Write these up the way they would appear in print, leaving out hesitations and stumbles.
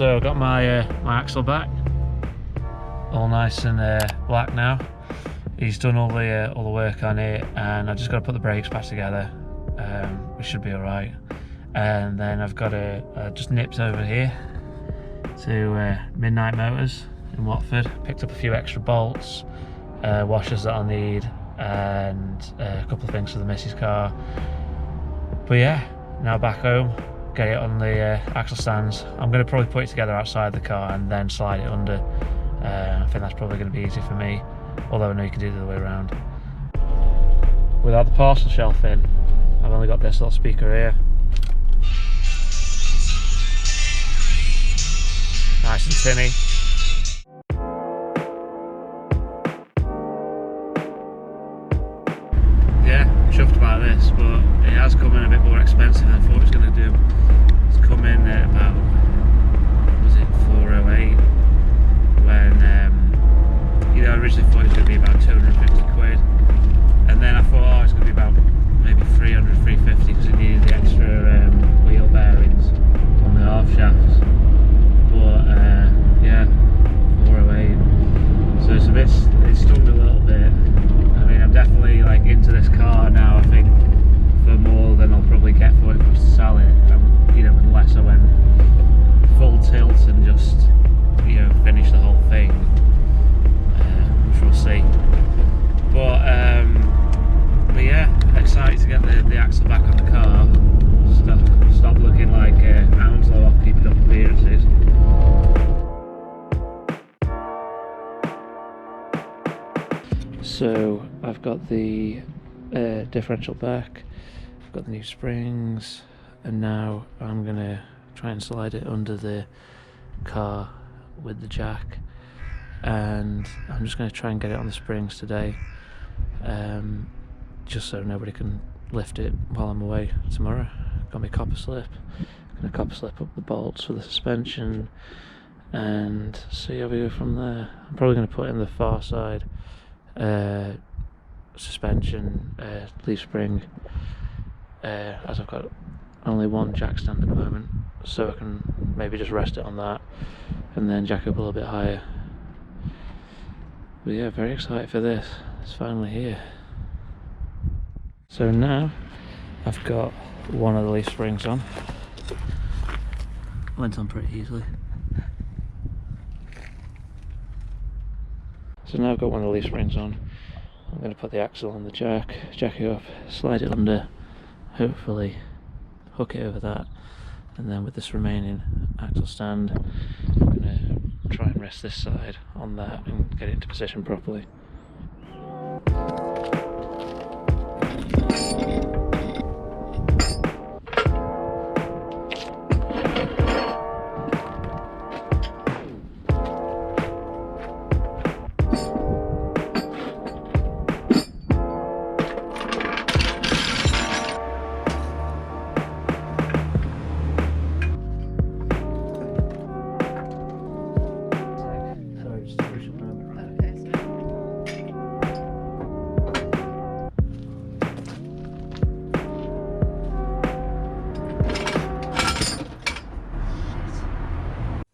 So I've got my axle back, all nice and black now. He's done all the work on it, and I've just got to put the brakes back together, which should be all right. And then I've got just nipped over here to Midnight Motors in Watford. Picked up a few extra bolts, washers that I'll need, and a couple of things for the missus car. But yeah, now back home, get it on the axle stands. I'm going to probably put it together outside the car and then slide it under. I think that's probably going to be easy for me, although I know you can do it the other way around. Without the parcel shelf in, I've only got this little speaker here. Nice and tinny. Yeah, chuffed about this, but it has come in a bit more expensive than I thought it was going to do. It's come in at about, was it 408? When I originally thought it was going to be about 250 quid, and then I thought, oh, it's going to be about maybe 300, 350 because it needed the extra wheel bearings on the half shafts. But yeah, 408. So it stung a little bit. I mean, I'm definitely like into this car now. I think for more than I'll probably get for it if I was to sell it. Unless I went full tilt and just finish the whole thing, which we'll see. But yeah, excited to get the axle back on the car. Stop looking like Hounslow off keeping up appearances. So I've got the differential back, I've got the new springs, and now I'm gonna try and slide it under the car with the jack, and I'm just going to try and get it on the springs today, just so nobody can lift it while I'm away tomorrow. Got my copper slip, going to copper slip up the bolts for the suspension and see how we go from there. I'm probably going to put in the far side suspension leaf spring, as I've got only one jack stand at the moment, so I can maybe just rest it on that and then jack up a little bit higher. But yeah, very excited for this. It's finally here. So now I've got one of the leaf springs on. Went on pretty easily. So now I've got one of the leaf springs on. I'm going to put the axle on the jack it up, slide it under, hopefully hook it over that, and then with this remaining axle stand I'm going to try and rest this side on that and get it into position properly.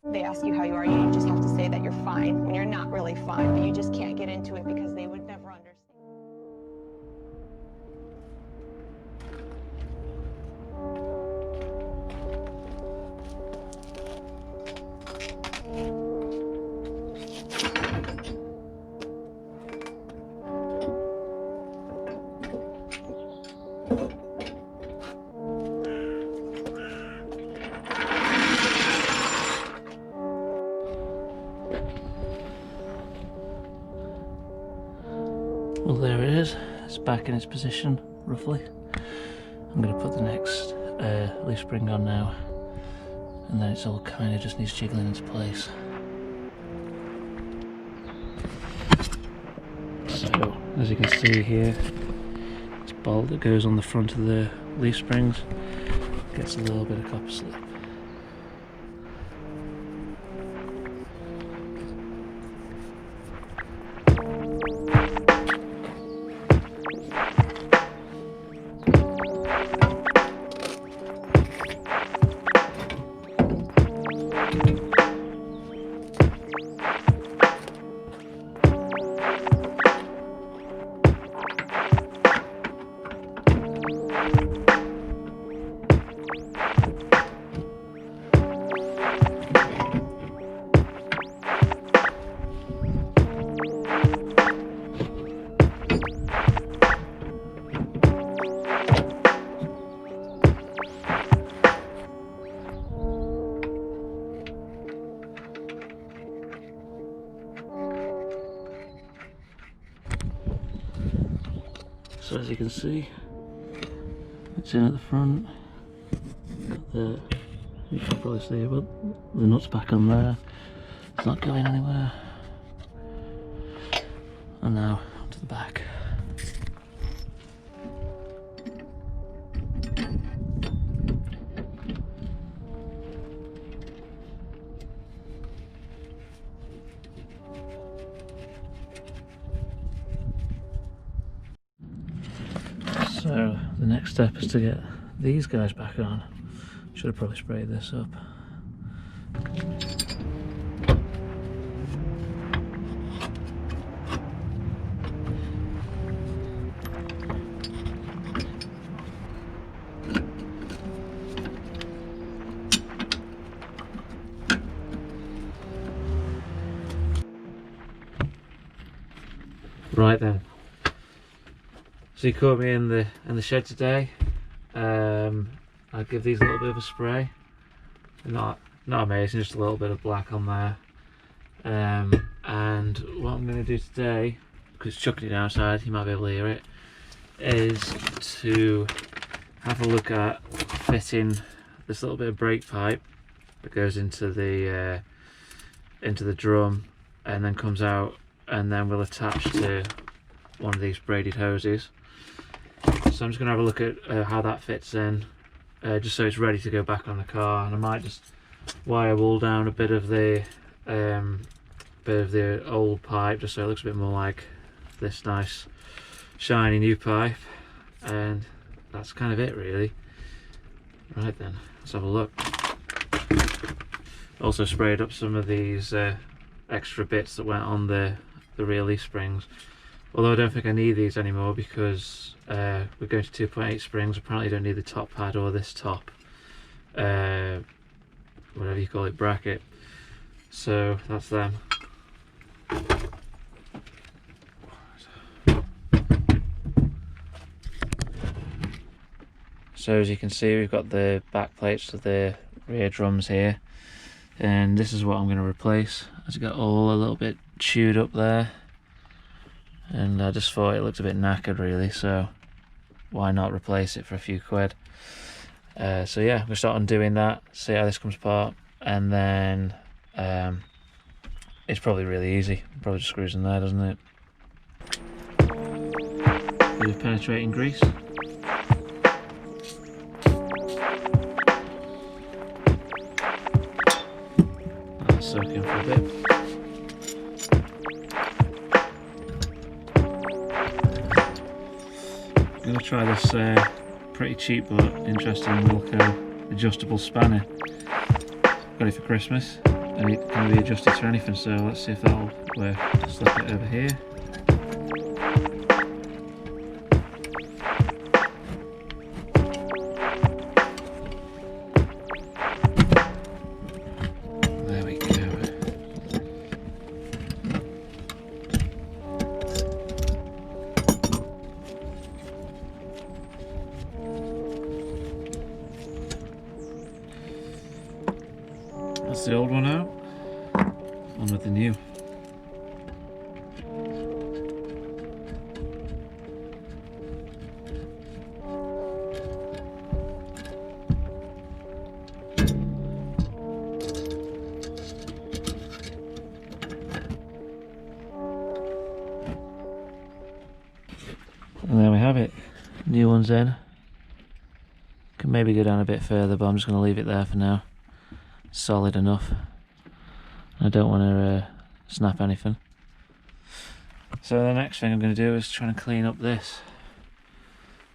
They ask you how you are, you just have to say that you're fine when you're not really fine, but you just can't get into it because they would never understand. Well, there it is. It's back in its position, roughly. I'm going to put the next leaf spring on now, and then it's all kind of just needs jiggling into place. So, as you can see here, this bolt that goes on the front of the leaf springs gets a little bit of copper slip. as you can see, it's in at the front. Got the, you can probably see it, but the nut's back on there. It's not going anywhere. And now onto the back. So the next step is to get these guys back on. Should have probably sprayed this up. Right then. So you caught me in the shed today. I'll give these a little bit of a spray. Not amazing, just a little bit of black on there. And what I'm going to do today, because it's chucking it outside, you might be able to hear it, is to have a look at fitting this little bit of brake pipe that goes into the drum and then comes out, and then we'll attach to one of these braided hoses. So I'm just going to have a look at how that fits in, just so it's ready to go back on the car. And I might just wire wool down a bit of the old pipe, just so it looks a bit more like this nice shiny new pipe. And that's kind of it really. Right then, let's have a look. Also sprayed up some of these extra bits that went on the rear leaf springs, although I don't think I need these anymore because we're going to 2.8 springs. Apparently don't need the top pad or this top whatever you call it, bracket. So that's them. So as you can see, we've got the back plates of the rear drums here, and this is what I'm going to replace. It's got all a little bit chewed up there, and I just thought it looked a bit knackered really, so why not replace it for a few quid. So yeah, we'll start undoing that, see how this comes apart, and then it's probably really easy. Probably just screws in there, doesn't it? Bit of penetrating grease. That'll soak in for a bit. I'm going to try this pretty cheap but interesting Wilco adjustable spanner. Got it for Christmas, and it can be adjusted to anything, so let's see if that'll work. Slip it over here. There we go. That's the old one out, on with the new. And there we have it, new one's in. Can maybe go down a bit further, but I'm just going to leave it there for now. Solid enough. I don't want to snap anything. So the next thing I'm going to do is try and clean up this,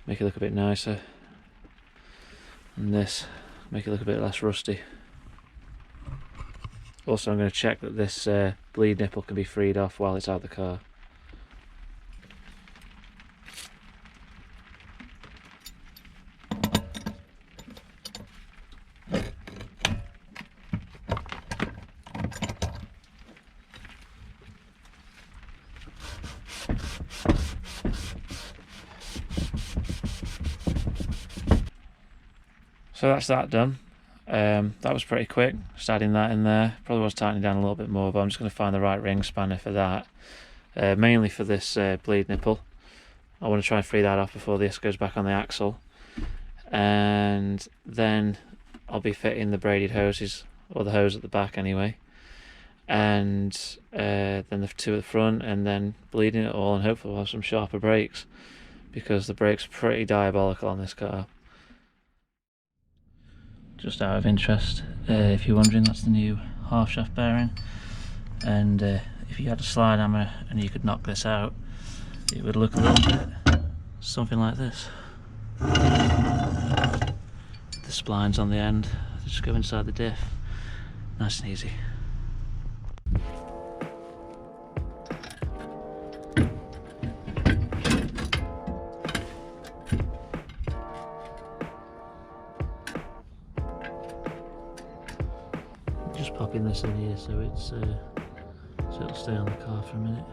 make it look a bit nicer, and this, make it look a bit less rusty. Also I'm going to check that this bleed nipple can be freed off while it's out the car. So that's that done. That was pretty quick, just adding that in there. Probably was tightening down a little bit more, but I'm just going to find the right ring spanner for that. Mainly for this bleed nipple. I want to try and free that off before this goes back on the axle, and then I'll be fitting the braided hoses, or the hose at the back anyway, and then the two at the front, and then bleeding it all, and hopefully we'll have some sharper brakes, because the brakes are pretty diabolical on this car. Just out of interest, if you're wondering, that's the new half shaft bearing, and if you had a slide hammer and you could knock this out, it would look a little bit something like this. The splines on the end just go inside the diff, nice and easy. Just popping this in here so it's so it'll stay on the car for a minute.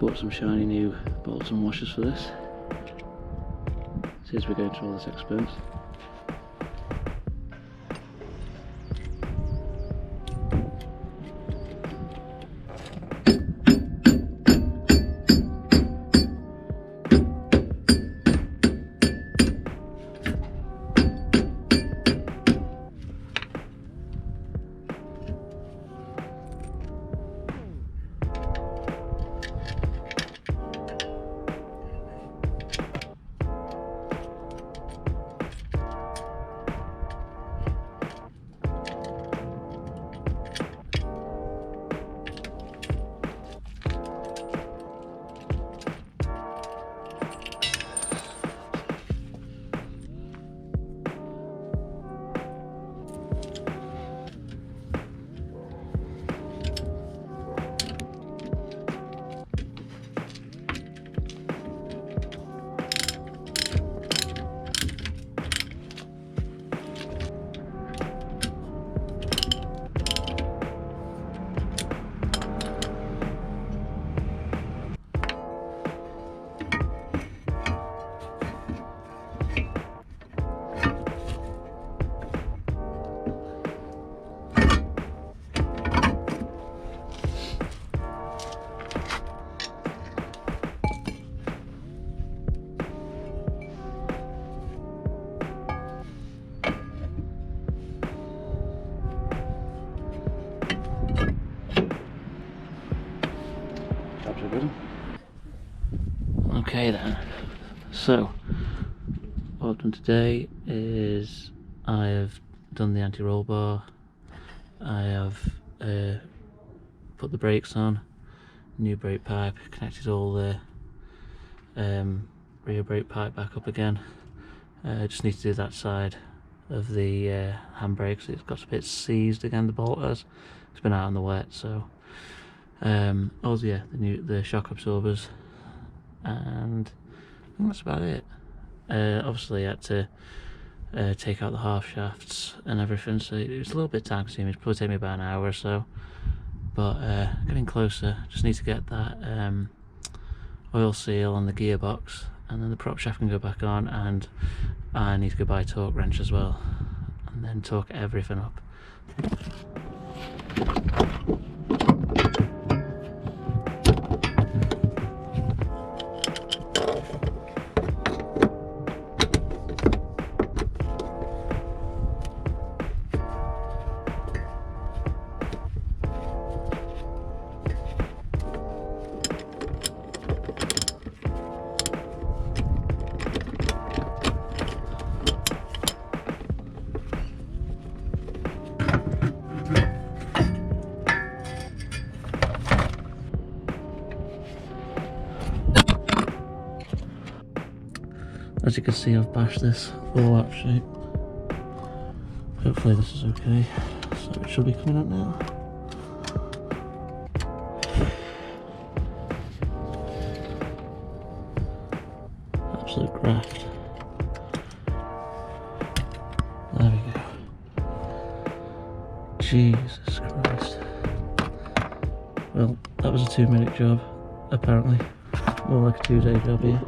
Bought some shiny new bolts and washers for this. See, as we're going through all this expense. Okay then, so what I've done today is I have done the anti-roll bar, I have put the brakes on, new brake pipe, connected all the rear brake pipe back up again. Just need to do that side of the handbrake. It's got a bit seized again, the bolt has. It's been out in the wet, so also yeah, the shock absorbers, and I think that's about it. Obviously I had to take out the half shafts and everything, so it was a little bit time consuming. It'd probably take me about an hour or so, but getting closer. Just need to get that oil seal on the gearbox, and then the prop shaft can go back on, and I need to go buy a torque wrench as well, and then torque everything up. As you can see, I've bashed this all out shape. Hopefully this is okay. So it should be coming out now. Absolute graft. There we go. Jesus Christ. Well, that was a 2-minute job, apparently. More like a 2-day job here.